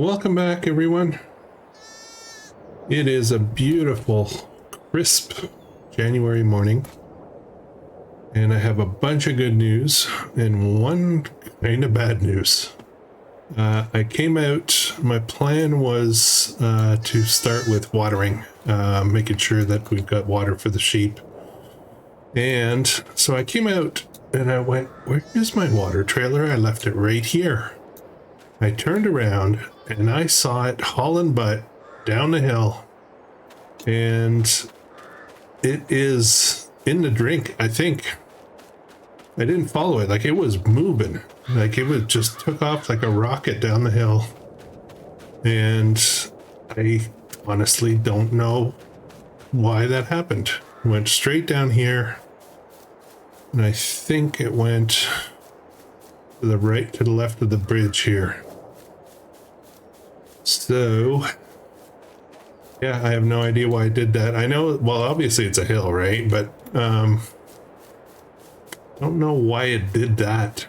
Welcome back, everyone. It is a beautiful, crisp January morning, and I have a bunch of good news and one kind of bad news. I came out, my plan was to start with watering, making sure that we've got water for the sheep. And so I came out and I went, where is my water trailer? I left it right here. I turned around and I saw it hauling butt down the hill, and it is in the drink, I think. I didn't follow it, like it was moving, like it was just took off like a rocket down the hill, and I honestly don't know why that happened. It went straight down here, and I think it went to the right, to the left of the bridge here. So yeah, I have no idea why I did that. I know, well, obviously it's a hill, right? But don't know why it did that.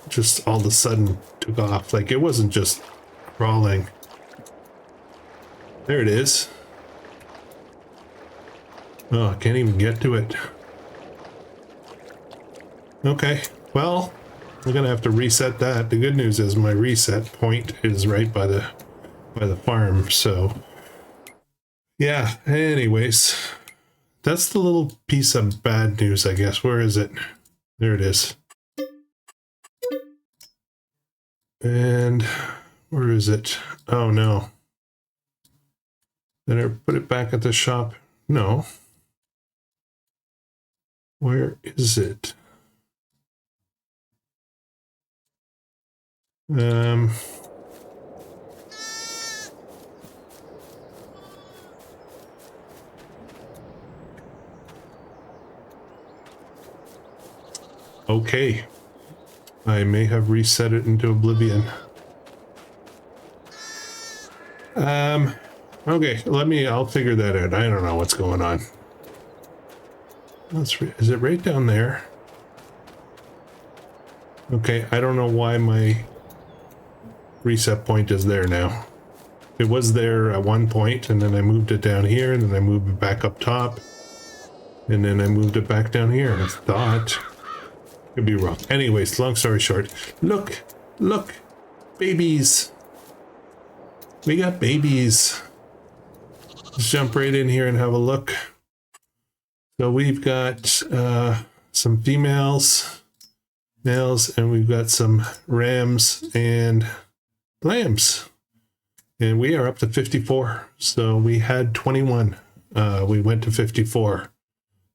Just all of a sudden took off. Like it wasn't just crawling. There it is. Oh, I can't even get to it. Okay, well, we're gonna have to reset that. The good news is my reset point is right by the farm, so yeah. Anyways, that's the little piece of bad news, I guess. Where is it? There it is. And where is it? Oh no. Did I put it back at the shop? No. Where is it? Okay, I may have reset it into oblivion. Okay, I'll figure that out. I don't know what's going on. Is it right down there? Okay, I don't know why my reset point is there now. It was there at one point, and then I moved it down here, and then I moved it back up top, and then I moved it back down here. I thought... Could be wrong. Anyways, long story short, look, babies. We got babies. Let's jump right in here and have a look. So we've got some females, males, and we've got some rams and lambs. And we are up to 54. So we had 21. We went to 54.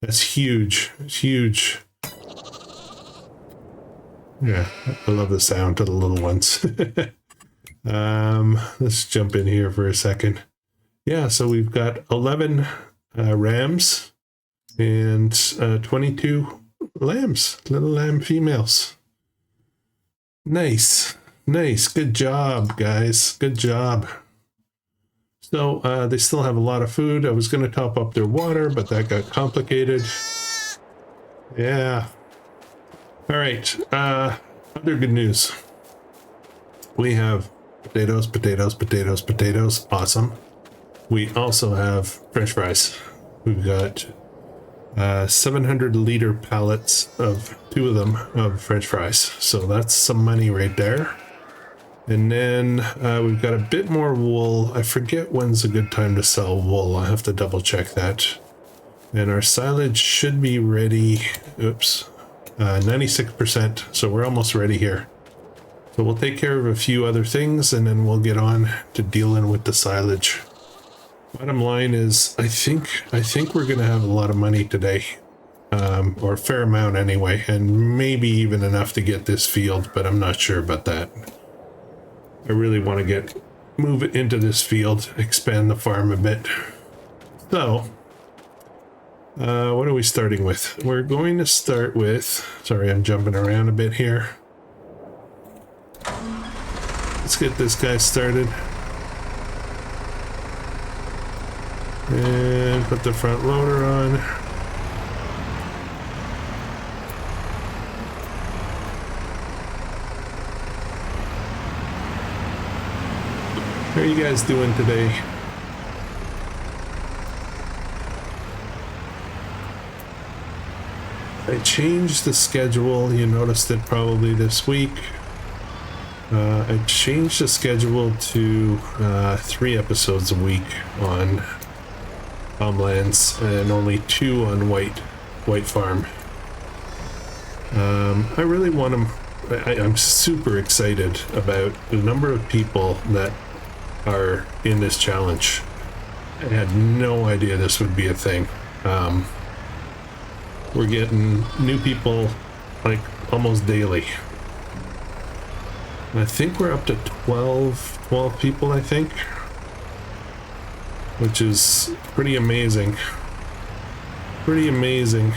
That's huge. It's huge. Yeah, I love the sound of the little ones. Let's jump in here for a second. Yeah, so we've got 11 rams and 22 lambs, little lamb females. Nice. Good job, guys. Good job. So they still have a lot of food. I was going to top up their water, but that got complicated. Yeah. All right, other good news. We have potatoes. Awesome. We also have French fries. We've got 700-liter pallets of 2 of them of French fries. So that's some money right there. And then we've got a bit more wool. I forget when's a good time to sell wool. I'll have to double check that. And our silage should be ready. Oops. 96%, so we're almost ready here. So we'll take care of a few other things and then we'll get on to dealing with the silage. Bottom line is, I think we're gonna have a lot of money today, or a fair amount anyway, and maybe even enough to get this field, but I'm not sure about that. I really want to move it into this field, expand the farm a bit. So what are we starting with? We're going to start with, sorry, I'm jumping around a bit here. Let's get this guy started. And put the front loader on. How are you guys doing today? I changed the schedule. You noticed it probably this week. I changed the schedule to 3 episodes a week on calmlands and only 2 on White Farm. I really want them. I'm super excited about the number of people that are in this challenge. I had no idea this would be a thing. We're getting new people like almost daily. And I think we're up to 12 people, I think, which is pretty amazing. Pretty amazing.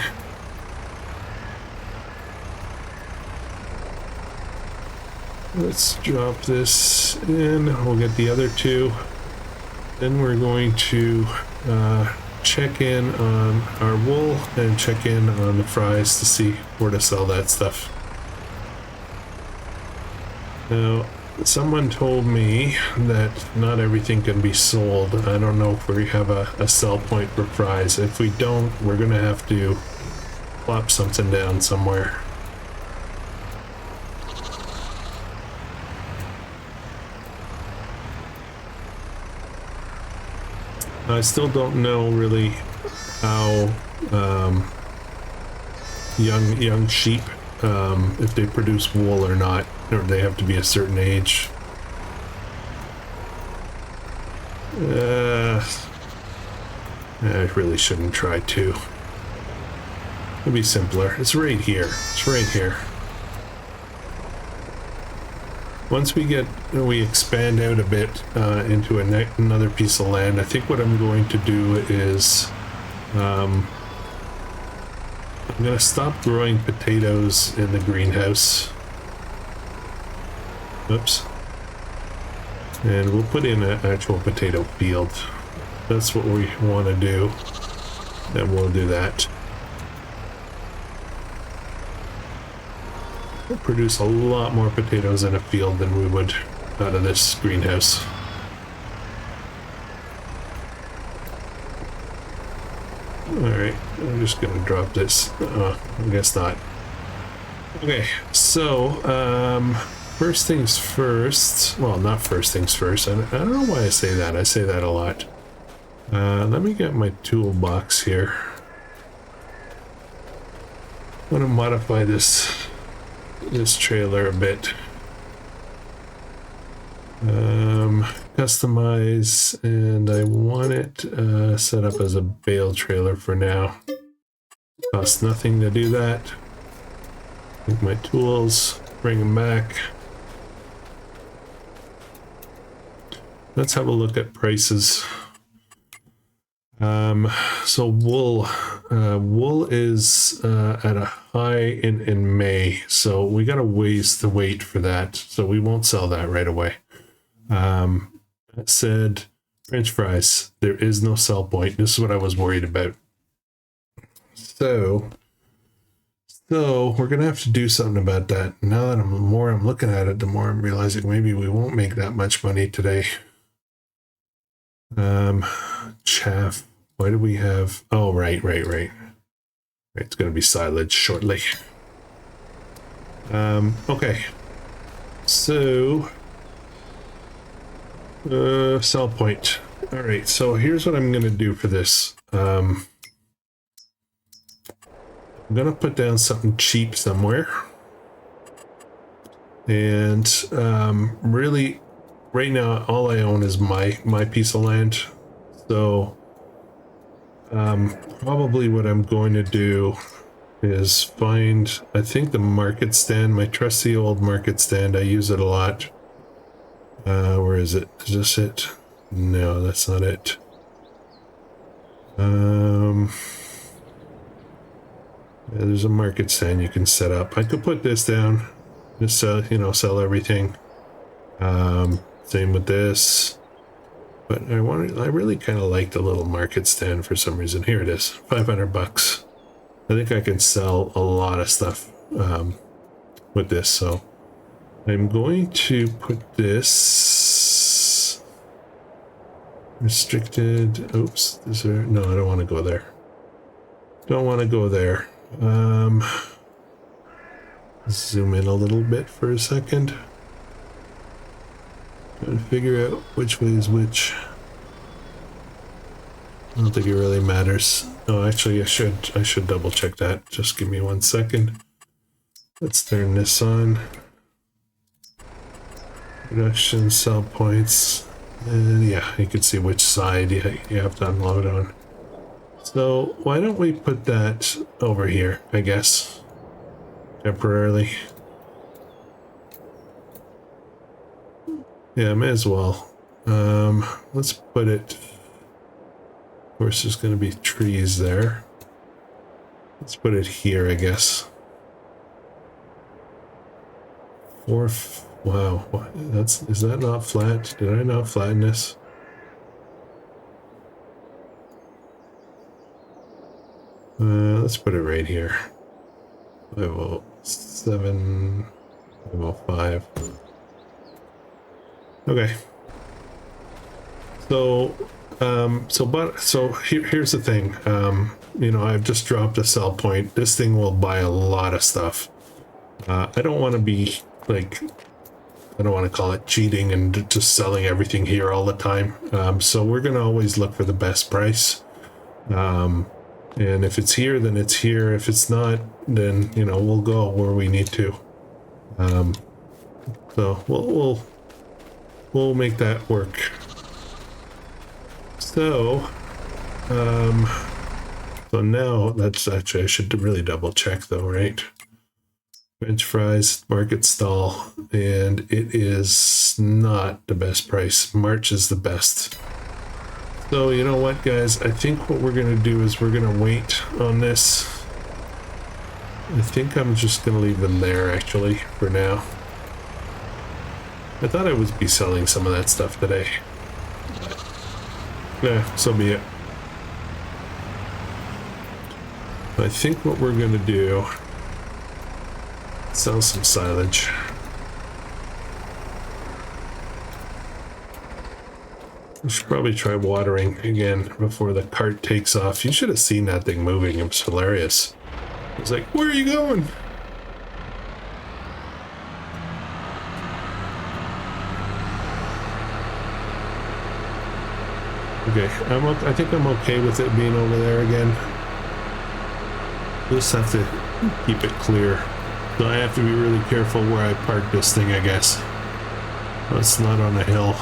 Let's drop this in. We'll get the other 2. Then we're going to check in on our wool and check in on the fries to see where to sell that stuff. Now, someone told me that not everything can be sold. I don't know if we have a sell point for fries. If we don't, we're gonna have to plop something down somewhere. I still don't know really how young sheep, if they produce wool or not, or they have to be a certain age. I really shouldn't try to. It'll be simpler. It's right here. It's right here. Once we expand out a bit into another piece of land, I think what I'm going to do is I'm going to stop growing potatoes in the greenhouse. Oops. And we'll put in an actual potato field. That's what we want to do. And we'll do that. We'll produce a lot more potatoes in a field than we would out of this greenhouse. Alright, I'm just gonna drop this. I guess not. Okay, so, first things first. Well, not first things first. I don't know why I say that. I say that a lot. Let me get my toolbox here. I want to modify this trailer a bit. Customize, and I want it set up as a bale trailer for now. Costs nothing to do that. Take my tools, bring them back. Let's have a look at prices. So wool is at a high in May, so we got a ways to wait for that, so we won't sell that right away. That said, French fries, there is no sell point. This is what I was worried about. So we're gonna have to do something about that. Now that I'm looking at it, the more I'm realizing maybe we won't make that much money today. Chaff. Why do we have... Oh, right. It's going to be silage shortly. Okay. So... sell point. Alright, so here's what I'm going to do for this. I'm going to put down something cheap somewhere. And, really... Right now, all I own is my piece of land. So, probably what I'm going to do is find, I think, the market stand, my trusty old market stand. I use it a lot. Where is it? Is this it? No, that's not it. Yeah, there's a market stand you can set up. I could put this down, just sell everything. Same with this, but I really kind of like the little market stand for some reason. Here it is, 500 bucks. I think I can sell a lot of stuff with this, so I'm going to put this Restricted. Oops. Is there? No, I don't want to go there. Don't want to go there. Zoom in a little bit for a second. Trying to figure out which way is which. I don't think it really matters. Oh, actually, I should double check that. Just give me 1 second. Let's turn this on. Production sell points. And yeah, you can see which side you have to unload on. So why don't we put that over here, I guess, temporarily. Yeah, may as well. Let's put it, of course there's going to be trees there. Let's put it here, I guess. Wow, is that not flat? Did I not flatten this? Let's put it right here. 507, 505. Okay. So here's the thing. You know, I've just dropped a sell point. This thing will buy a lot of stuff. I don't want to be like, I don't want to call it cheating and just selling everything here all the time. So we're going to always look for the best price. And if it's here, then it's here. If it's not, then, you know, we'll go where we need to. So we'll make that work. So, so now that's actually, I should really double check though, right? French fries, market stall, and it is not the best price. March is the best. So you know what, guys? I think what we're gonna do is we're gonna wait on this. I think I'm just gonna leave them there actually for now. I thought I would be selling some of that stuff today. Yeah, so be it. I think what we're gonna do, sell some silage. I should probably try watering again before the cart takes off. You should have seen that thing moving. It was hilarious. I was like, where are you going? Okay, I think I'm okay with it being over there again. Just have to keep it clear. So I have to be really careful where I park this thing, I guess. Well, it's not on a hill.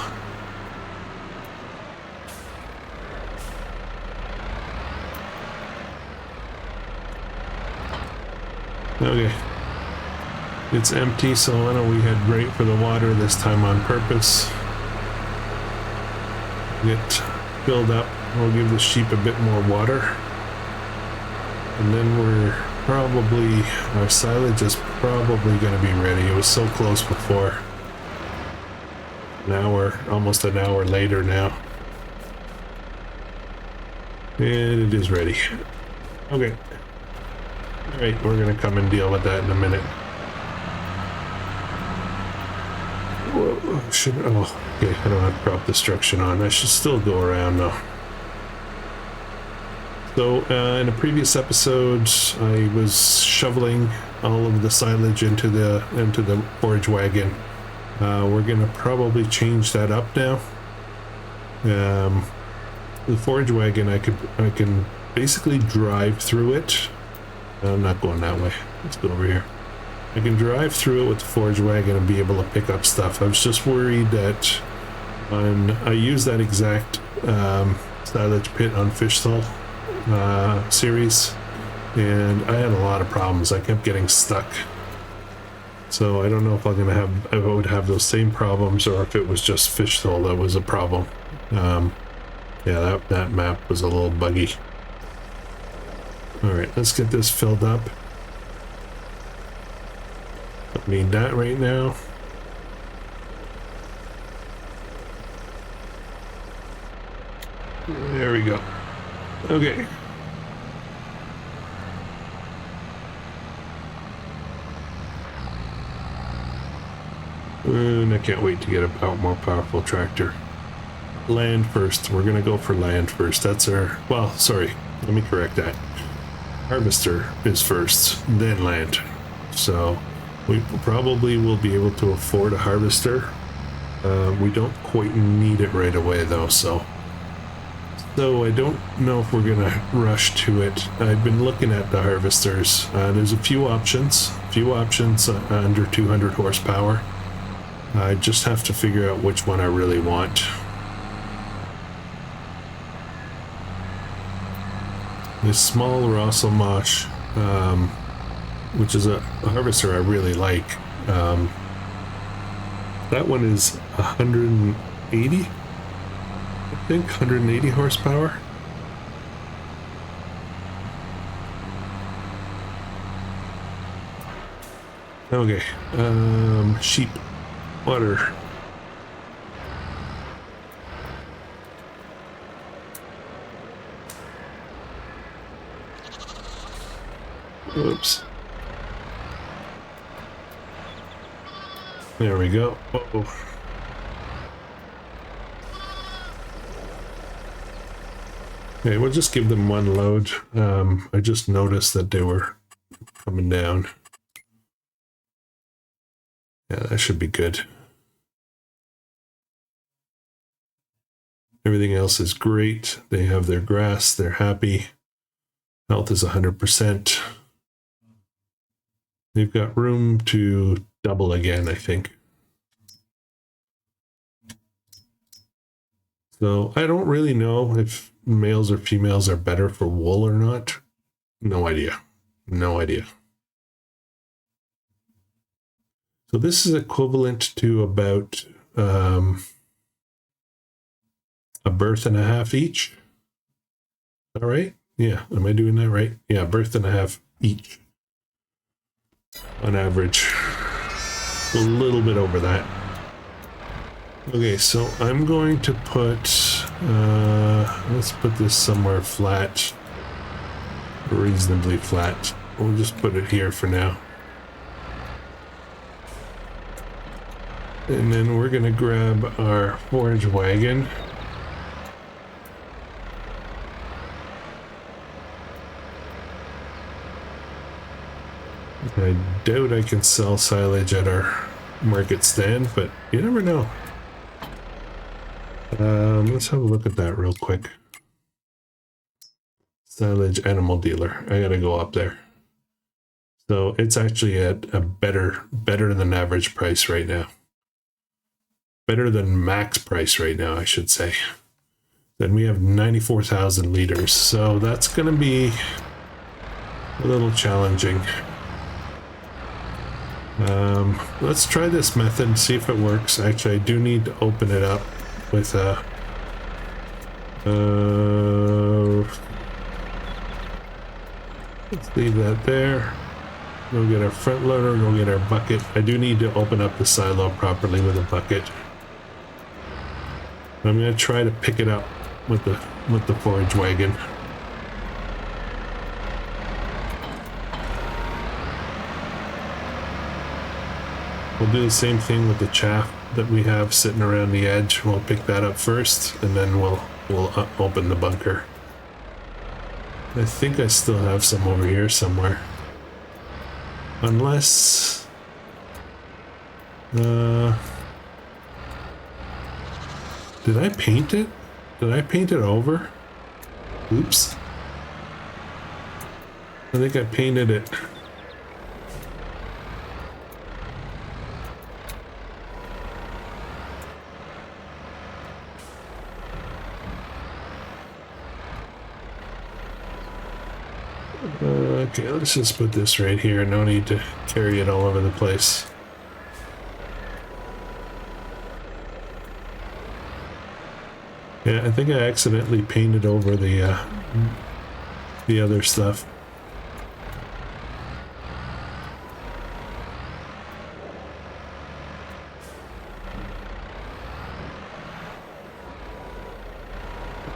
Okay. It's empty, so why don't we head right for the water this time on purpose. Get filled up. We'll give the sheep a bit more water. And then we're probably, our silage is probably going to be ready. It was so close before. Now we're almost an hour later now. And it is ready. Okay. Alright, we're going to come and deal with that in a minute. Whoa, okay, I don't have crop destruction on. I should still go around though. So, in a previous episode, I was shoveling all of the silage into the forage wagon. We're gonna probably change that up now. The forage wagon, I can basically drive through it. I'm not going that way. Let's go over here. I can drive through it with the forage wagon and be able to pick up stuff. I was just worried that I used that exact silage pit on Fieldstone series, and I had a lot of problems. I kept getting stuck. So I don't know if I would have those same problems, or if it was just Fieldstone that was a problem. Yeah, that map was a little buggy. All right, let's get this filled up. Don't need that right now. There we go. Okay. And I can't wait to get a more powerful tractor. land first. We're gonna go for land first. That's our, well, sorry, let me correct that. Harvester is first, then land. So we probably will be able to afford a harvester. We don't quite need it right away though, so I don't know if we're gonna rush to it. I've been looking at the harvesters. There's a few options under 200 horsepower. I just have to figure out which one I really want. This small Rosselmosh, which is a harvester I really like. That one is 180, I think, 180 horsepower. Okay, sheep, water. Oops. There we go. Uh-oh. Okay, we'll just give them one load. I just noticed that they were coming down. Yeah, that should be good. Everything else is great. They have their grass. They're happy. Health is 100%. They've got room to double again, I think. So I don't really know if males or females are better for wool or not. No idea. No idea. So this is equivalent to about a birth and a half each. All right. Yeah. Am I doing that right? Yeah. Birth and a half each on average. A little bit over that. Okay. So I'm going to put, let's put this somewhere flat, reasonably flat. We'll just put it here for now. And then we're going to grab our forage wagon. I doubt I can sell silage at our market stand, but you never know. Let's have a look at that real quick. Silage animal dealer. I gotta go up there. So it's actually at a better than average price right now. Better than max price right now, I should say. Then we have 94,000 liters. So that's gonna be a little challenging. Let's try this method and see if it works. Actually, I do need to open it up with a let's leave that there. Go get our front loader, go get our bucket. I do need to open up the silo properly with a bucket. I'm gonna try to pick it up with the forage wagon. We'll do the same thing with the chaff that we have sitting around the edge. We'll pick that up first, and then we'll open the bunker. I think I still have some over here somewhere. Unless... did I paint it? Did I paint it over? Oops. I think I painted it. Okay, let's just put this right here. No need to carry it all over the place. Yeah, I think I accidentally painted over the other stuff.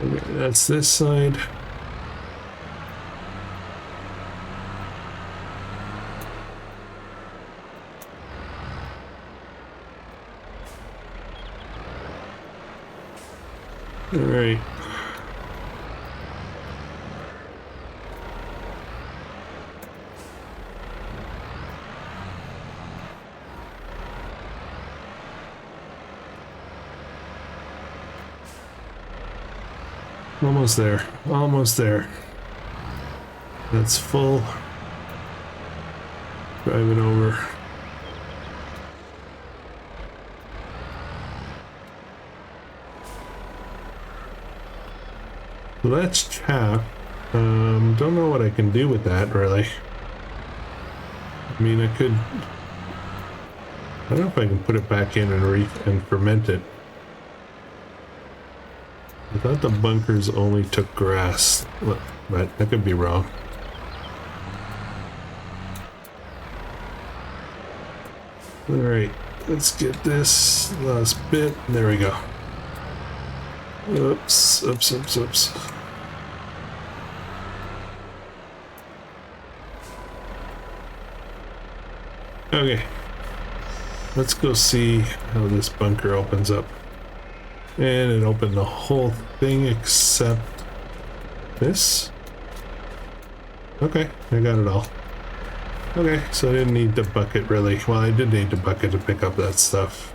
Okay, that's this side. All right. Almost there. Almost there. That's full. Driving over. So that's chaff. Don't know what I can do with that, really. I mean, I could... I don't know if I can put it back in and ferment it. I thought the bunkers only took grass, but I could be wrong. Alright, let's get this last bit. There we go. Oops, oops, oops, oops. Okay. Let's go see how this bunker opens up. And it opened the whole thing except this. Okay, I got it all. Okay, so I didn't need the bucket really. Well, I did need the bucket to pick up that stuff.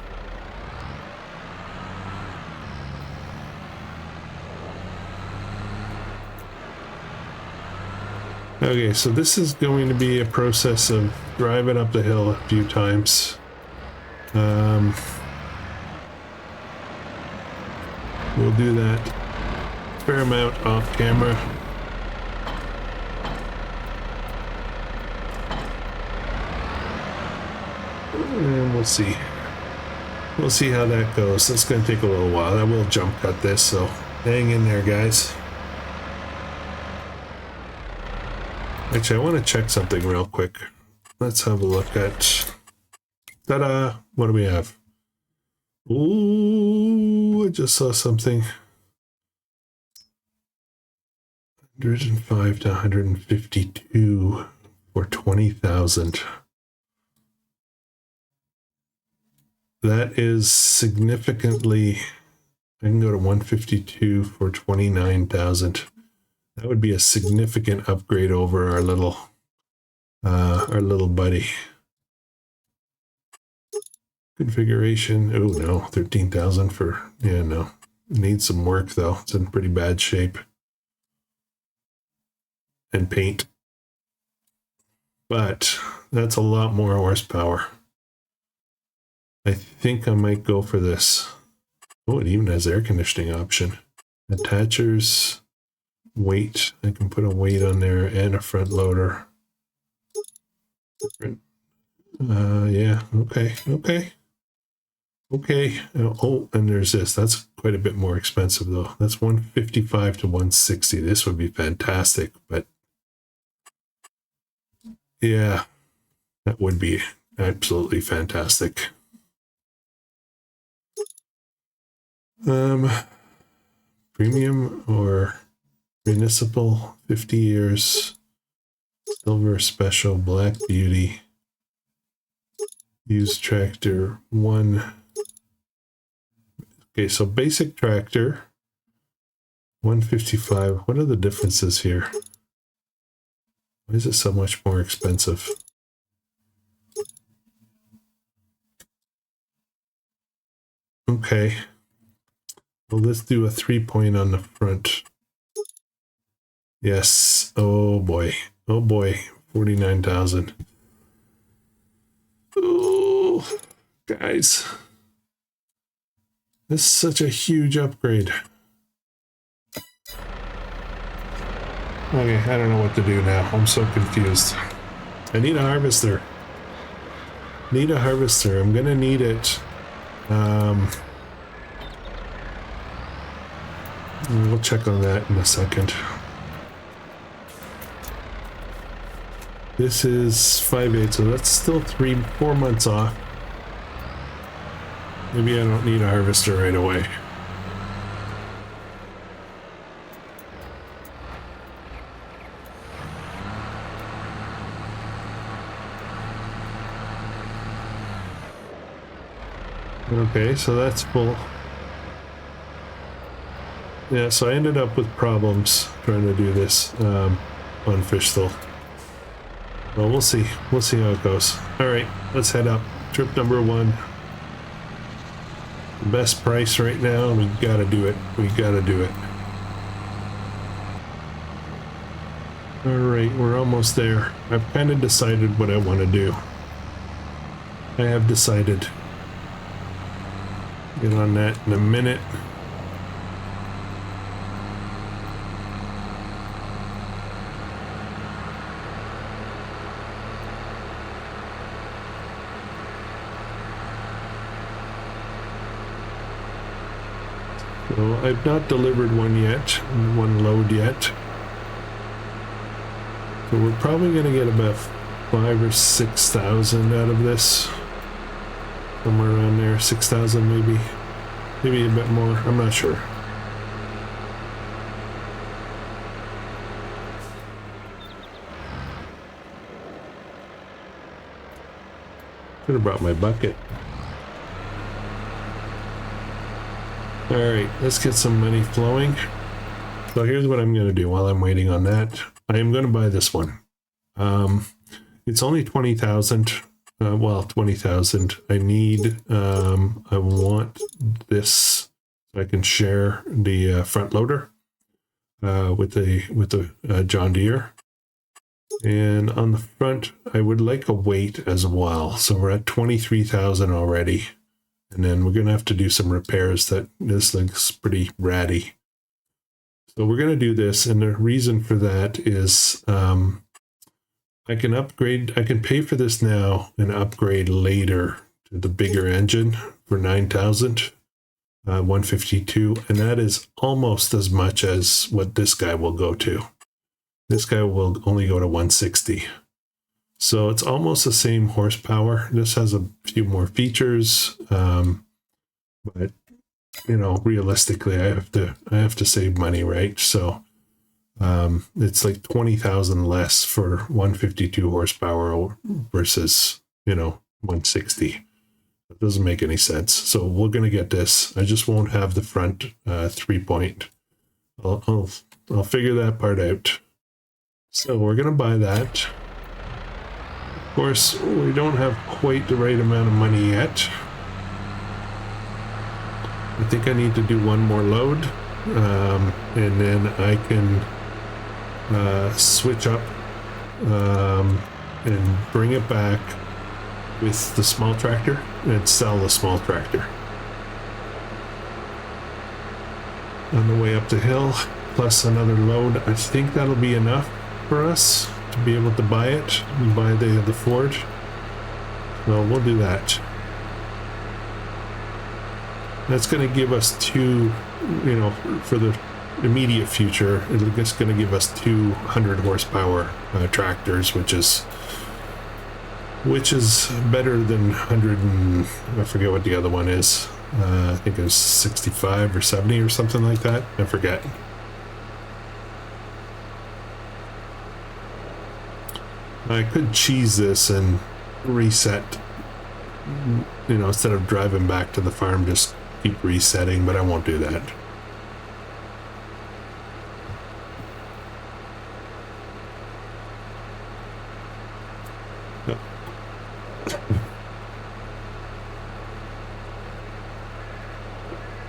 Okay, so this is going to be a process of driving up the hill a few times. We'll do that a fair amount off camera. And we'll see. We'll see how that goes. That's going to take a little while. I will jump cut this, so hang in there, guys. Actually, I want to check something real quick. Let's have a look at... Ta-da! What do we have? Ooh, I just saw something. 105 to 152 for 20,000. That is significantly... I can go to 152 for 29,000. That would be a significant upgrade over our little buddy. Configuration. Oh no, 13,000 for, yeah, no. It needs some work though. It's in pretty bad shape. And paint. But that's a lot more horsepower. I think I might go for this. Oh, it even has air conditioning option. Attachers, weight. I can put a weight on there and a front loader. Different. Yeah, okay, okay. Okay. Oh, and there's this. That's quite a bit more expensive though. That's 155 to 160. This would be fantastic, but yeah, that would be absolutely fantastic. Premium or municipal, 50 years, silver special, black beauty, used tractor, 1. Okay, so basic tractor, 155. What are the differences here? Why is it so much more expensive? Okay. Well, let's do a 3-point on the front. Yes. Oh boy. Oh boy. 49,000. Oh, guys. This is such a huge upgrade. Okay, I don't know what to do now. I'm so confused. I need a harvester. Need a harvester. I'm gonna need it. We'll check on that in a second. This is 5/8, so that's still 3-4 months off. Maybe I don't need a harvester right away. Okay, so that's full. Yeah, so I ended up with problems trying to do this on Fieldstone. Well, we'll see. We'll see how it goes. All right, let's head up. Trip number 1. Best price right now. We gotta do it. We gotta do it. All right, we're almost there. I've kind of decided what I want to do. I have decided. Get on that in a minute. So I've not delivered one yet, one load yet. So we're probably going to get about 5,000 or 6,000 out of this. Somewhere around there, 6,000 maybe. Maybe a bit more, I'm not sure. Could have brought my bucket. Alright, let's get some money flowing. So here's what I'm going to do while I'm waiting on that. I am going to buy this one. It's only 20,000. Well, 20,000. I need, I want this so I can share the front loader with the John Deere. And on the front, I would like a weight as well. So we're at 23,000 already. And then we're going to have to do some repairs. That this looks pretty ratty. So we're going to do this. And the reason for that is I can upgrade. I can pay for this now and upgrade later to the bigger engine for 9,000, 152. And that is almost as much as what this guy will go to. This guy will only go to 160. So it's almost the same horsepower. This has a few more features, but you know, realistically, I have to save money, right? So it's like 20,000 less for 152 horsepower versus 160. It doesn't make any sense. So we're gonna get this. I just won't have the front 3-point. I'll figure that part out. So we're gonna buy that. Of course, we don't have quite the right amount of money yet. I think I need to do one more load, and then I can switch up and bring it back with the small tractor and sell the small tractor. On the way up the hill, plus another load, I think that'll be enough for us to be able to buy it and buy the Ford. So we'll do that. That's going to give us two, for the immediate future, it's going to give us 200 horsepower tractors, which is better than 100 and I forget what the other one is. I think it was 65 or 70 or something like that. I forget. I could cheese this and reset, instead of driving back to the farm, just keep resetting, but I won't do that.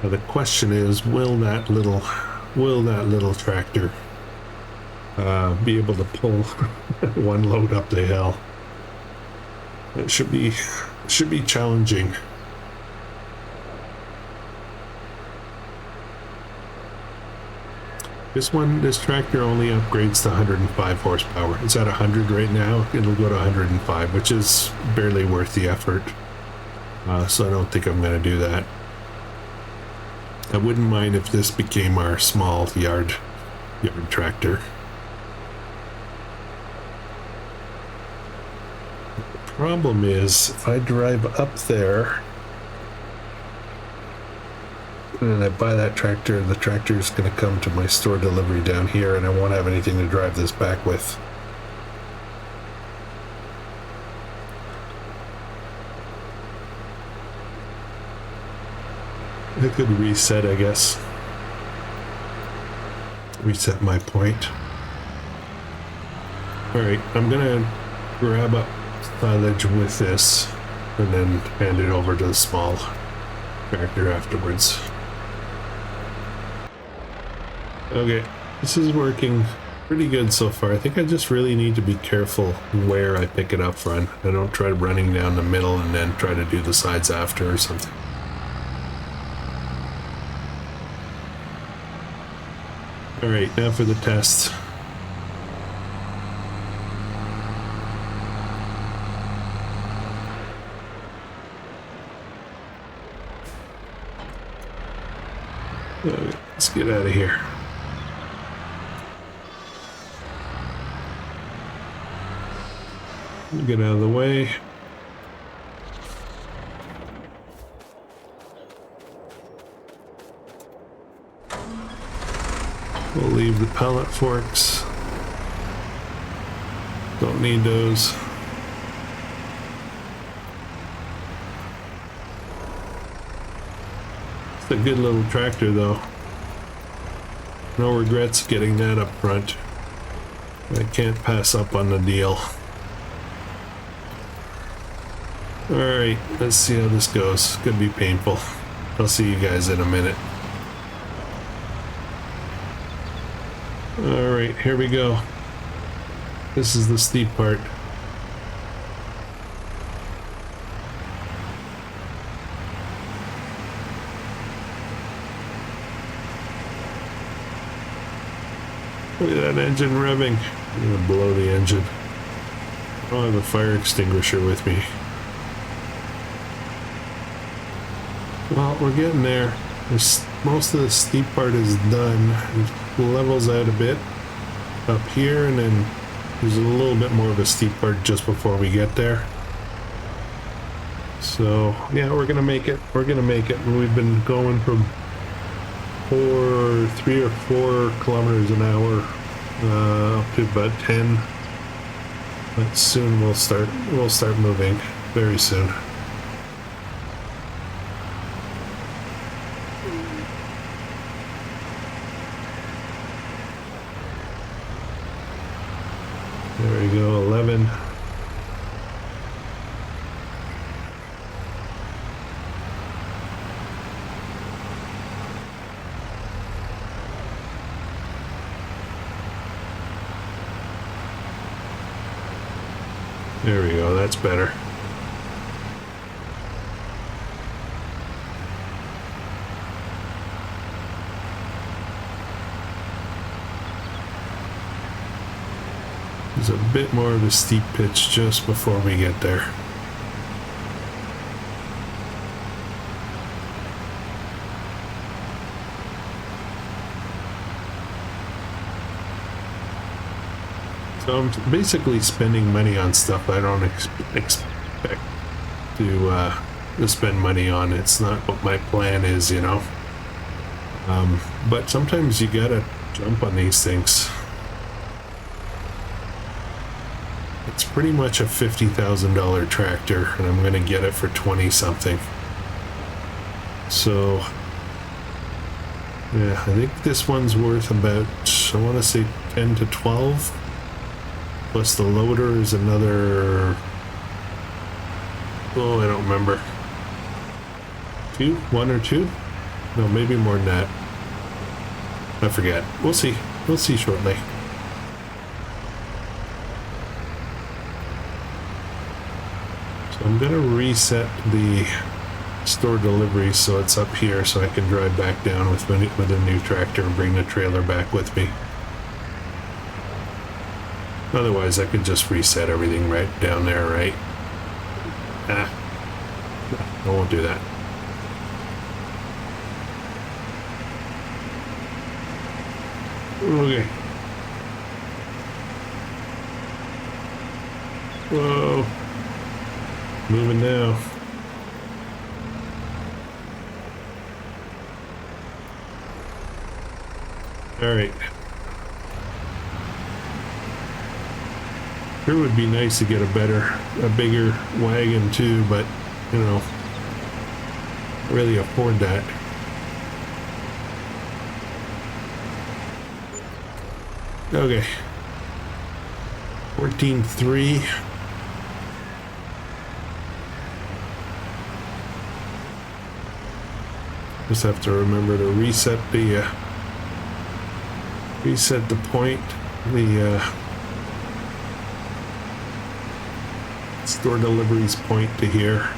Now the question is, will that little tractor be able to pull one load up the hill? It should be challenging. This tractor only upgrades to 105 horsepower. It's at 100 right now. It'll go to 105, which is barely worth the effort. So I don't think I'm going to do that. I wouldn't mind if this became our small yard tractor. The problem is, if I drive up there and I buy that tractor, the tractor is going to come to my store delivery down here, and I won't have anything to drive this back with. I could reset, I guess. reset my point. Alright, I'm gonna grab up silage with this and then hand it over to the small tractor afterwards. Okay, this is working pretty good so far. I think I just really need to be careful where I pick it up from. I don't try running down the middle and then try to do the sides after or something. Alright, now for the test. Let's get out of here. Get out of the way. We'll leave the pallet forks. Don't need those. It's a good little tractor though. No regrets getting that up front. I can't pass up on the deal. Alright, let's see how this goes. Could be painful. I'll see you guys in a minute. Alright, here we go. This is the steep part. Look at that engine revving. I'm gonna blow the engine. I don't have a fire extinguisher with me. Well, we're getting there. Most of the steep part is done. It levels out a bit up here, and then there's a little bit more of a steep part just before we get there. So yeah, we're gonna make it. We're gonna make it. We've been going from 3 or 4 kilometers an hour up to about 10. But soon we'll start moving very soon. There we go, 11. There we go, that's better. There's a bit more of a steep pitch just before we get there. So I'm basically spending money on stuff I don't expect to spend money on. It's not what my plan is, you know. But sometimes you gotta jump on these things. It's pretty much a $50,000 tractor, and I'm gonna get it for 20 something. So yeah, I think this one's worth about, I want to say 10 to 12. Plus the loader is another, oh, I don't remember. 1 or 2? No, maybe more than that. I forget. We'll see. We'll see shortly. So I'm gonna reset the store delivery so it's up here so I can drive back down with a new tractor and bring the trailer back with me. Otherwise, I could just reset everything right down there, right? I won't do that. Okay. Whoa. Moving now. All right. Sure would be nice to get a bigger wagon too, but you know, really afford that. Okay. 14.3. Just have to remember to reset the point, the store deliveries point to here.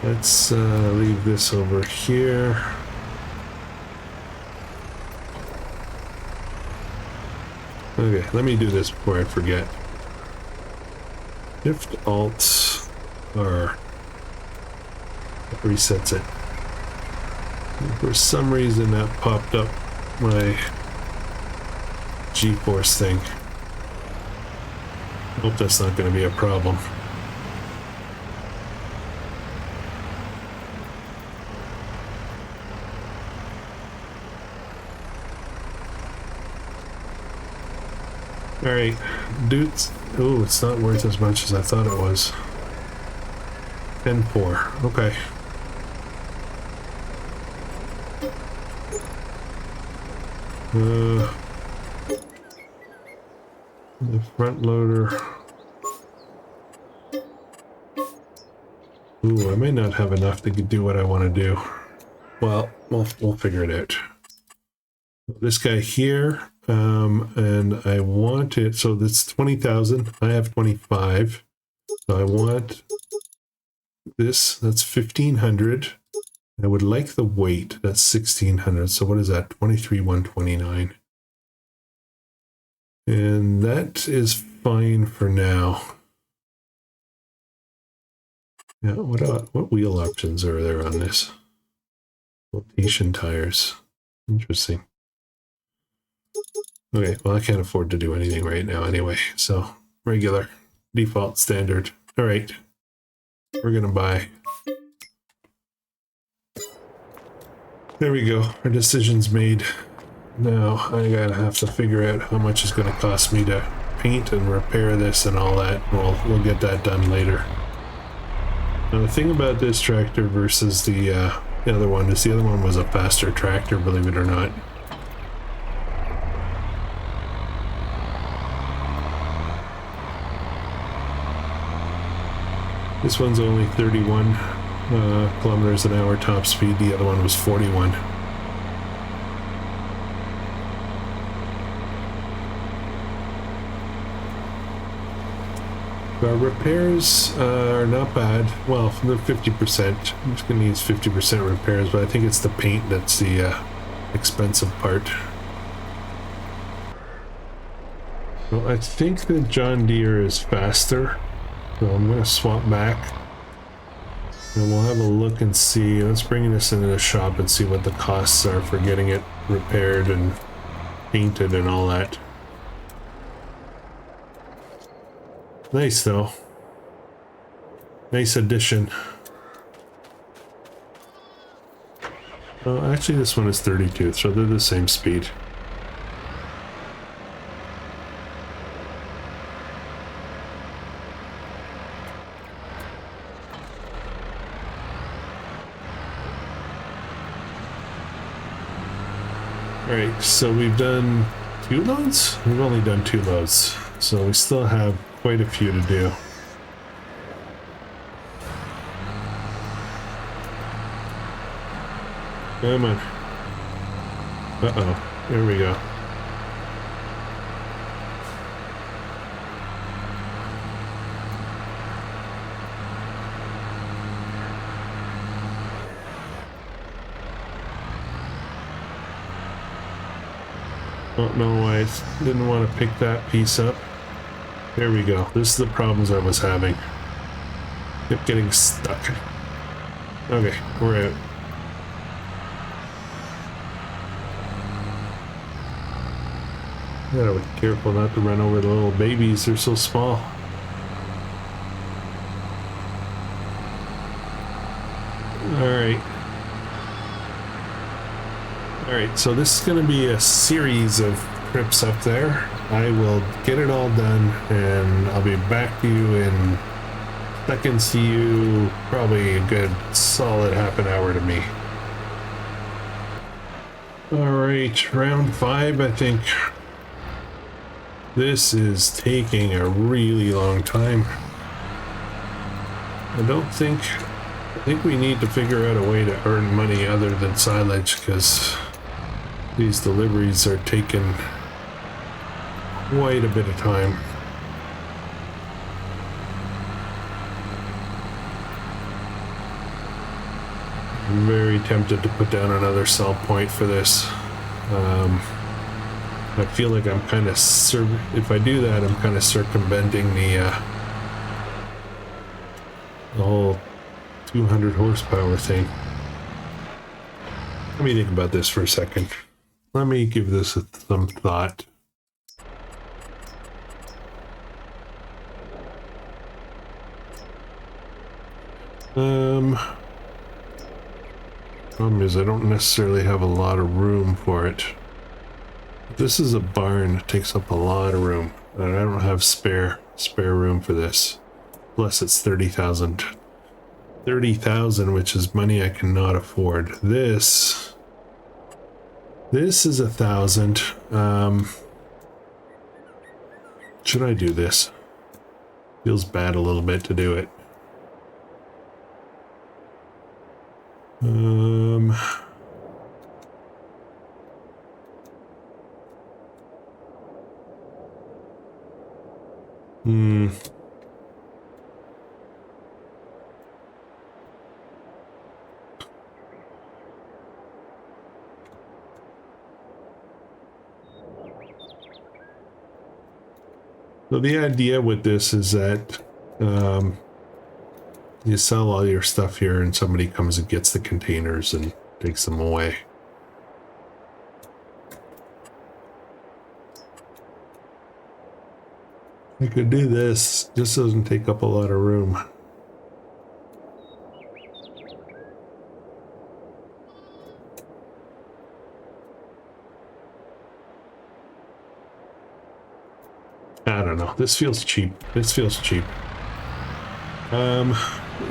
Let's leave this over here. Okay, let me do this before I forget. Shift Alt R. That resets it. And for some reason that popped up my G-force thing. Hope that's not going to be a problem. Alright, dudes. Oh, it's not worth as much as I thought it was. 10.4. Okay. The front loader. Ooh, I may not have enough to do what I want to do. Well, we'll figure it out. This guy here, and I want it, so that's 20,000. I have 25. So I want this, that's 1,500. I would like the weight, that's 1,600. So what is that? 23,129. And that is fine for now. Yeah, what wheel options are there on this? Flotation tires. Interesting. Okay, well I can't afford to do anything right now anyway, so regular, default, standard. All right, we're gonna buy. There we go, our decision's made. Now I gotta have to figure out how much it's gonna cost me to paint and repair this and all that. We'll get that done later. Now the thing about this tractor versus the other one is the other one was a faster tractor, believe it or not. This one's only 31 kilometers an hour top speed. The other one was 41. Our repairs are not bad. Well, they're 50%. I'm just going to use 50% repairs, but I think it's the paint that's the expensive part. Well, I think the John Deere is faster. So I'm going to swap back and we'll have a look and see. Let's bring this into the shop and see what the costs are for getting it repaired and painted and all that. Nice though. Nice addition. Oh, actually this one is 32, so they're the same speed. Alright, so we've done 2 loads? We've only done 2 loads, so we still have quite a few to do. Come on. Uh-oh, there we go. Don't know why I didn't want to pick that piece up. There we go. This is the problems I was having. Kept getting stuck. Okay, we're out. Gotta be careful not to run over the little babies. They're so small. Alright. Alright, so this is going to be a series of trips up there. I will get it all done and I'll be back to you in seconds to you, probably a good solid half an hour to me. All right, round 5, I think. This is taking a really long time. I think we need to figure out a way to earn money other than silage, because these deliveries are taking quite a bit of time. I'm very tempted to put down another sell point for this. I feel like I'm kind of if I do that, I'm kind of circumventing the whole 200 horsepower thing. Let me think about this for a second. Let me give this some thought. Problem is I don't necessarily have a lot of room for it. This is a barn. It takes up a lot of room, and I don't have spare room for this. Plus it's 30,000. 30,000, which is money I cannot afford. This is 1,000. Should I do this? Feels bad a little bit to do it. So the idea with this is that you sell all your stuff here and somebody comes and gets the containers and takes them away. I could do this, just doesn't take up a lot of room. I don't know, this feels cheap. This feels cheap.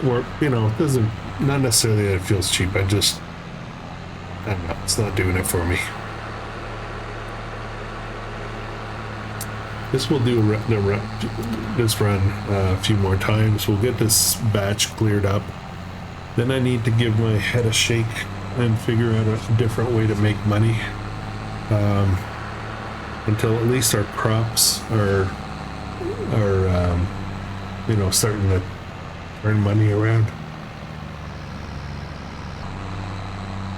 Or, you know, it doesn't, not necessarily that it feels cheap, I don't know, it's not doing it for me. This will do this run a few more times. We'll get this batch cleared up. Then I need to give my head a shake and figure out a different way to make money. Until at least our crops are you know, starting to earn money around.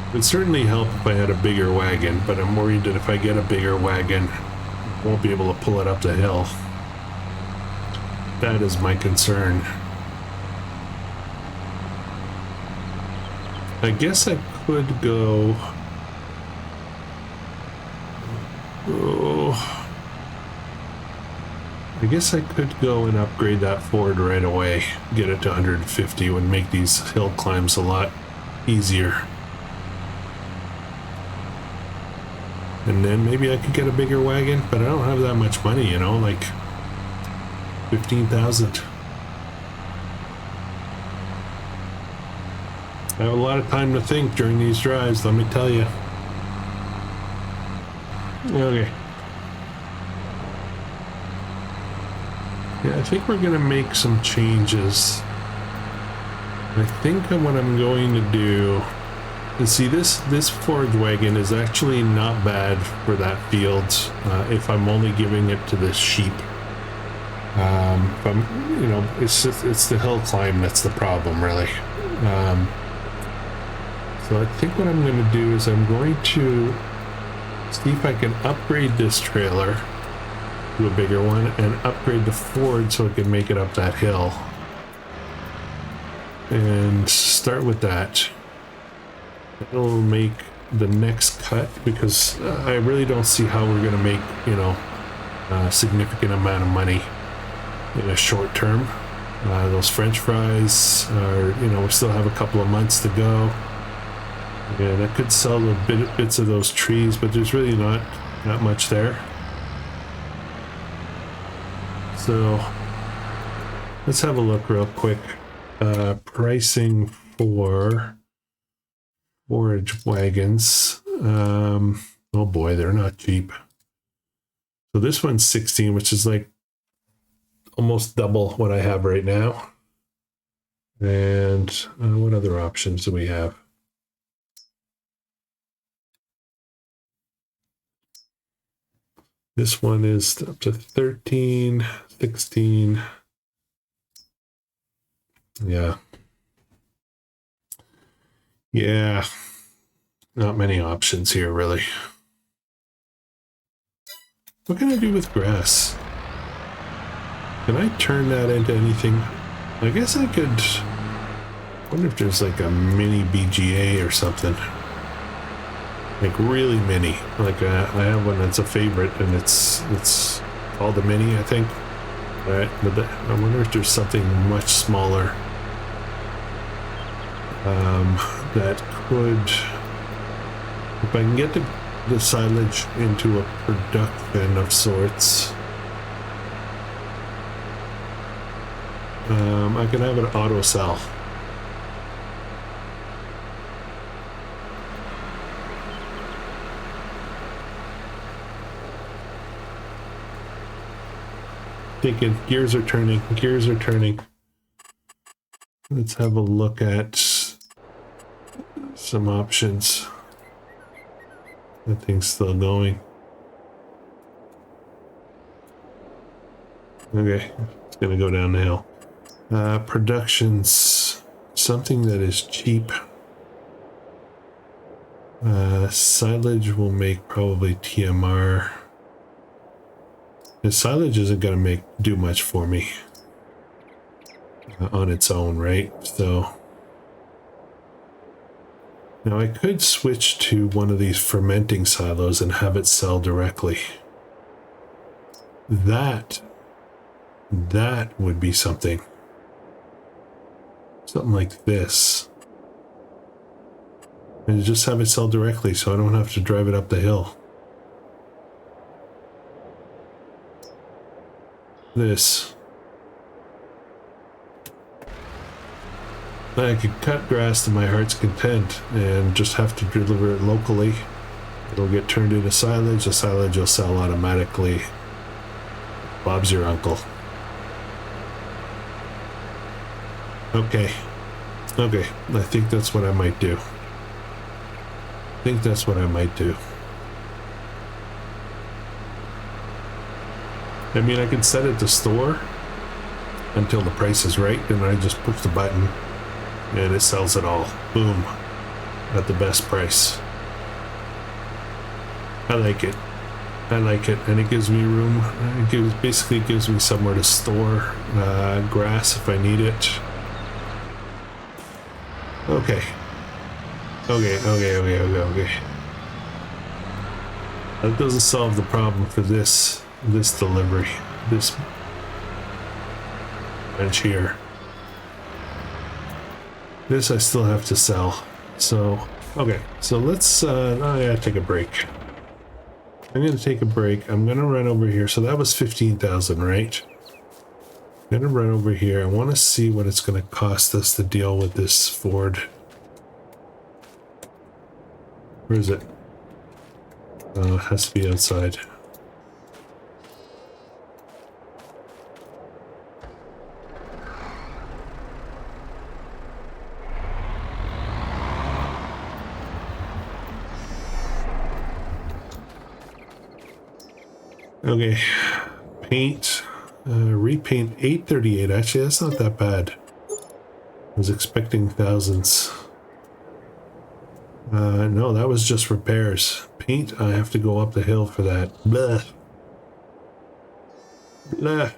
It would certainly help if I had a bigger wagon, but I'm worried that if I get a bigger wagon, I won't be able to pull it up the hill. That is my concern. I guess I could go... Oh, I guess I could go and upgrade that Ford right away, get it to 150, would make these hill climbs a lot easier. And then maybe I could get a bigger wagon, but I don't have that much money, you know, like 15,000. I have a lot of time to think during these drives, let me tell you. Okay. Yeah, I think we're gonna make some changes. I think what I'm going to do is see this forage wagon is actually not bad for that field if I'm only giving it to the sheep. If I'm, you know, it's the hill climb that's the problem, really. So I think what I'm going to do is I'm going to see if I can upgrade this trailer to a bigger one and upgrade the Ford so I can make it up that hill. And start with that. It'll make the next cut because I really don't see how we're going to make, you know, a significant amount of money in a short term. Those French fries are, you know, we still have a couple of months to go. And I could sell the bits of those trees, but there's really not much there. So let's have a look real quick. Pricing for forage wagons. Oh boy, they're not cheap. So this one's 16, which is like almost double what I have right now. And what other options do we have? This one is up to 13, 16. Yeah. Yeah. Not many options here, really. What can I do with grass? Can I turn that into anything? I guess I could. I wonder if there's like a mini BGA or something. Like really mini. Like I have one that's a favorite, and it's called the mini, I think. All right, but I wonder if there's something much smaller that could. If I can get the silage into a production of sorts, I can have an auto sell. Thinking gears are turning. Gears are turning. Let's have a look at some options. That thing's still going. Okay, it's gonna go down the hill. Productions, something that is cheap. Silage will make probably TMR. The silage isn't gonna do much for me on its own, right? So now I could switch to one of these fermenting silos and have it sell directly. That would be something. Something like this. And just have it sell directly so I don't have to drive it up the hill. This. I could cut grass to my heart's content and just have to deliver it locally. It'll get turned into silage. The silage will sell automatically. Bob's your uncle. Okay. Okay. I think that's what I might do. I mean, I can set it to store until the price is right, and I just push the button and it sells it all. Boom. At the best price. I like it. And it gives me room. It basically gives me somewhere to store grass if I need it. Okay. Okay. That doesn't solve the problem for this delivery. This bench here. This I still have to sell. So, okay. So let's, I gotta take a break. I'm gonna take a break. I'm gonna run over here. So that was 15,000, right? I'm gonna run over here. I want to see what it's gonna cost us to deal with this Ford. Where is it? Oh, it has to be outside. Okay, paint, repaint 838. Actually, that's not that bad. I was expecting thousands. No, that was just repairs. Paint, I have to go up the hill for that. Blah. Blah.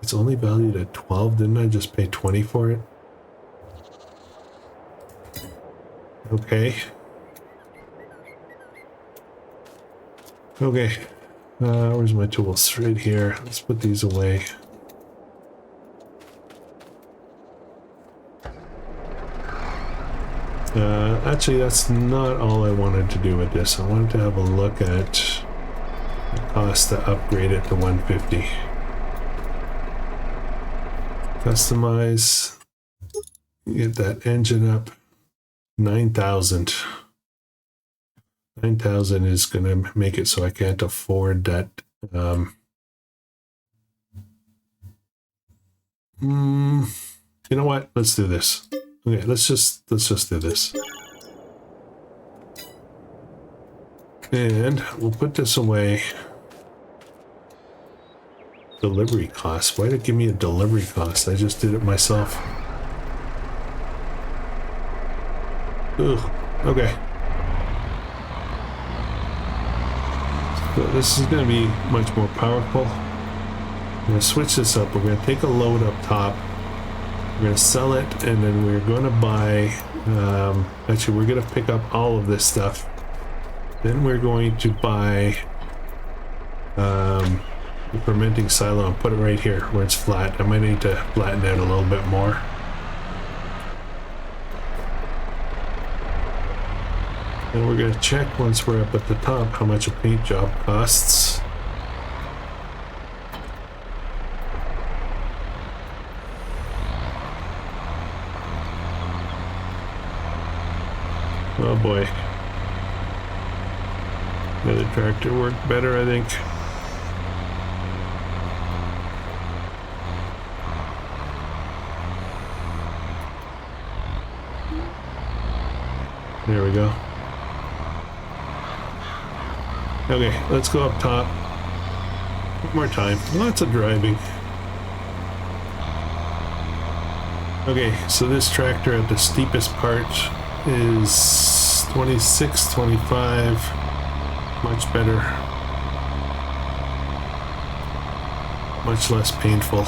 It's only valued at 12. Didn't I just pay 20 for it? Okay. Okay. Where's my tools? Right here. Let's put these away. Actually, that's not all I wanted to do with this. I wanted to have a look at the cost to upgrade it to 150. Customize. Get that engine up. 9,000. 9,000 is gonna make it so I can't afford that. You know what? Let's do this. Okay, let's just do this. And we'll put this away. Delivery cost. Why did it give me a delivery cost? I just did it myself. Ugh. Okay. So this is going to be much more powerful. I'm going to switch this up. We're going to take a load up top. We're going to sell it, and then we're going to buy... actually, we're going to pick up all of this stuff. Then we're going to buy the fermenting silo and put it right here where it's flat. I might need to flatten it a little bit more. And we're going to check once we're up at the top how much a paint job costs. Oh boy. The other tractor worked better, I think. There we go. Okay, let's go up top. One more time. Lots of driving. Okay, so this tractor at the steepest part is 26, 25. Much better. Much less painful.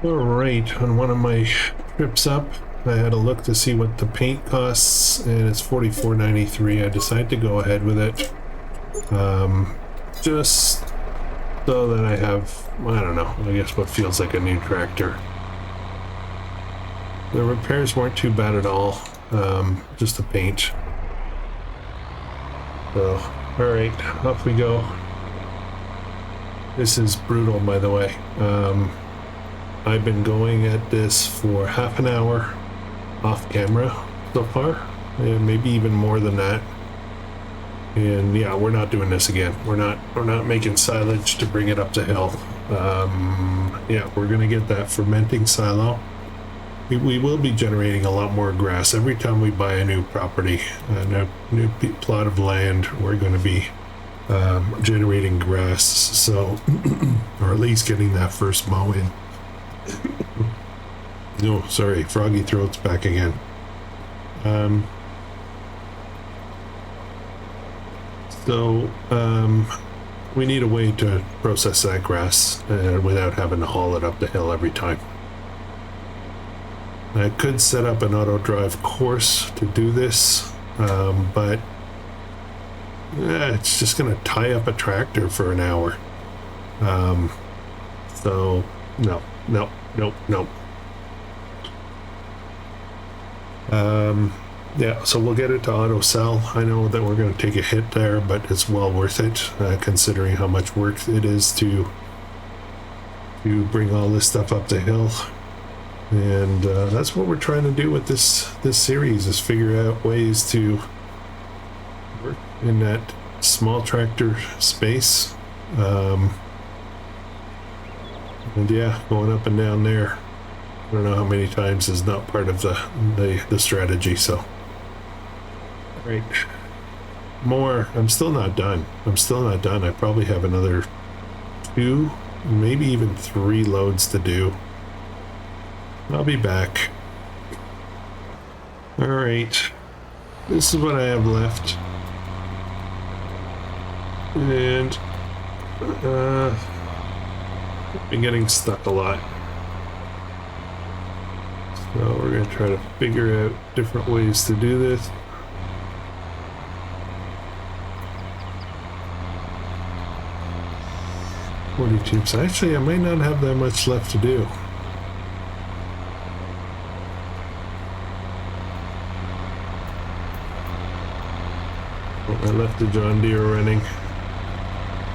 Alright, on one of my trips up, I had a look to see what the paint costs, and it's $44.93. I decided to go ahead with it. Just so that I have, I don't know, I guess what feels like a new tractor. The repairs weren't too bad at all, just the paint. So, alright, off we go. This is brutal, by the way. I've been going at this for half an hour off camera so far, and maybe even more than that. And yeah, we're not doing this again. We're not making silage to bring it up the hill. Yeah, we're gonna get that fermenting silo. We will be generating a lot more grass every time we buy a new property, a new plot of land. We're going to be generating grass, so or at least getting that first mow in. No, sorry, froggy throat's back again. We need a way to process that grass without having to haul it up the hill every time. I could set up an auto drive course to do this, but it's just going to tie up a tractor for an hour. So no. Yeah, so we'll get it to auto sell. I know that we're going to take a hit there, but it's well worth it, considering how much work it is to bring all this stuff up the hill. And that's what we're trying to do with this series, is figure out ways to work in that small tractor space. And yeah, going up and down there, I don't know how many times is not part of the strategy. So, all right, more. I'm still not done. I probably have another 2, maybe even 3 loads to do. I'll be back. All right, this is what I have left, and I've been getting stuck a lot. So we're going to try to figure out different ways to do this. So actually, I might not have that much left to do. Oh, I left the John Deere running.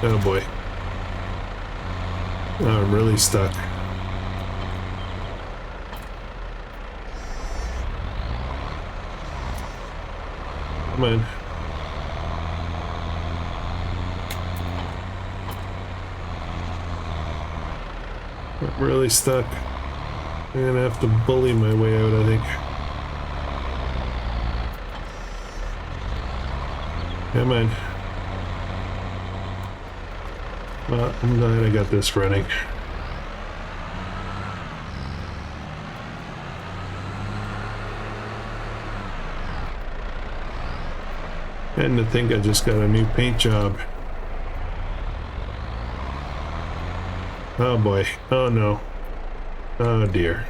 Oh boy. Oh, I'm really stuck. Come on. I'm really stuck. I'm gonna have to bully my way out, I think. Come on. Well, I'm glad I got this running. And to think I just got a new paint job. Oh boy. Oh no. Oh dear.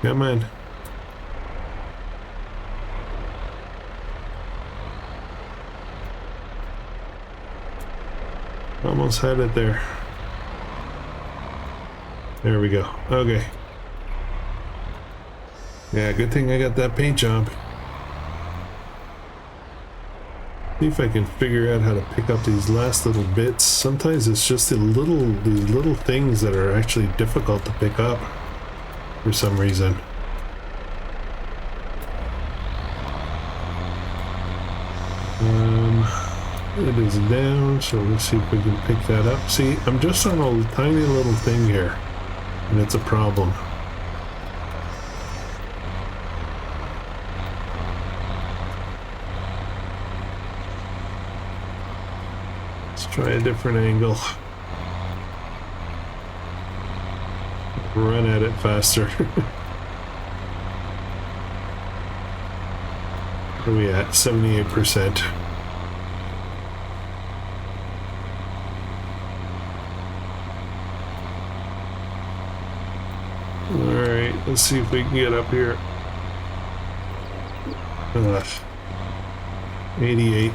Come on. Almost had it there. There we go. Okay. Yeah, good thing I got that paint job. See if I can figure out how to pick up these last little bits. Sometimes it's just these little things that are actually difficult to pick up for some reason. It is down, so let's see if we can pick that up. See, I'm just on a tiny little thing here, and it's a problem. Let's try a different angle. Run at it faster. Where are we at? 78%. Alright, let's see if we can get up here. 88.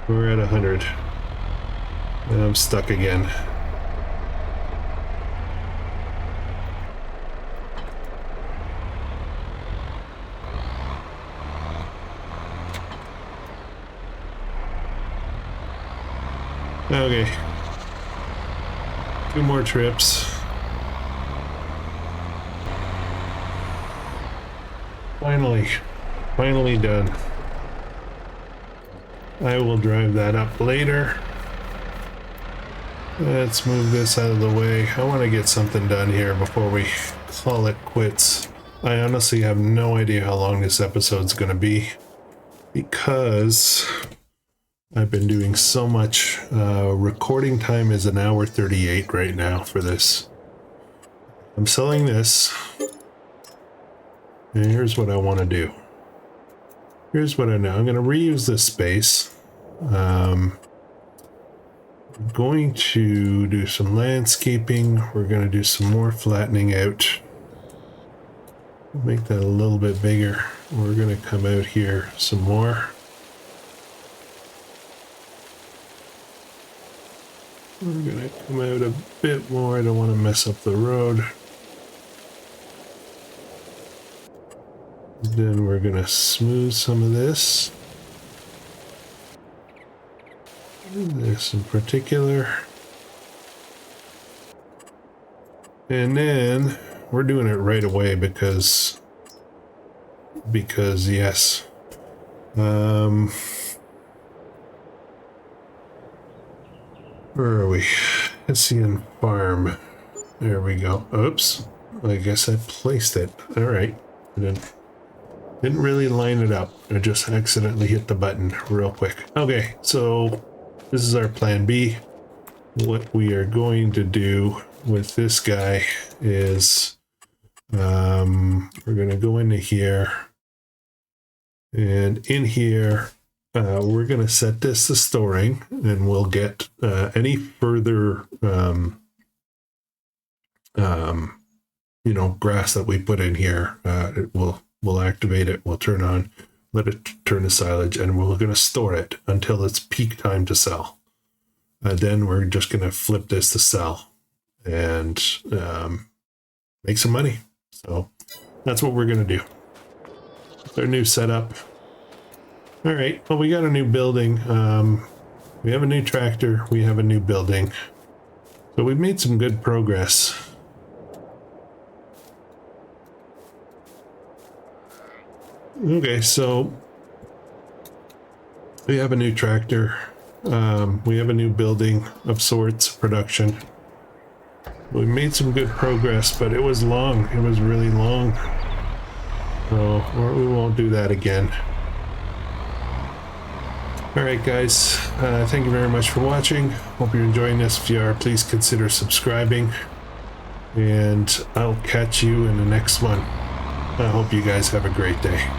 We're at 100. And I'm stuck again. Okay. 2 more trips. Finally done. I will drive that up later. Let's move this out of the way. I want to get something done here before we call it quits. I honestly have no idea how long this episode's going to be because I've been doing so much. Recording time is 1 hour 38 right now for this. I'm selling this. And here's what I want to do. Here's what I know. I'm going to reuse this space. I'm going to do some landscaping. We're going to do some more flattening out. Make that a little bit bigger. We're going to come out here some more. We're going to come out a bit more. I don't want to mess up the road. Then we're going to smooth some of this. This in particular. And then we're doing it right away because yes. Where are we? Let's see, in farm. There we go. Oops. I guess I placed it. All right. Didn't really line it up. I just accidentally hit the button real quick. Okay, so this is our plan B. What we are going to do with this guy is we're going to go into here, and in here we're going to set this to storing, and we'll get any further grass that we put in here. We'll activate it, we'll turn on, let it turn to silage, and we're going to store it until it's peak time to sell. Then we're just going to flip this to sell and make some money. So that's what we're going to do. their new setup. All right, well, we got a new building. We have a new tractor. We have a new building. So we've made some good progress. Okay, so we have a new tractor. We have a new building of sorts, production. We made some good progress, but it was long. It was really long. So we won't do that again. Alright guys, thank you very much for watching. Hope you're enjoying this. If you are, please consider subscribing. And I'll catch you in the next one. I hope you guys have a great day.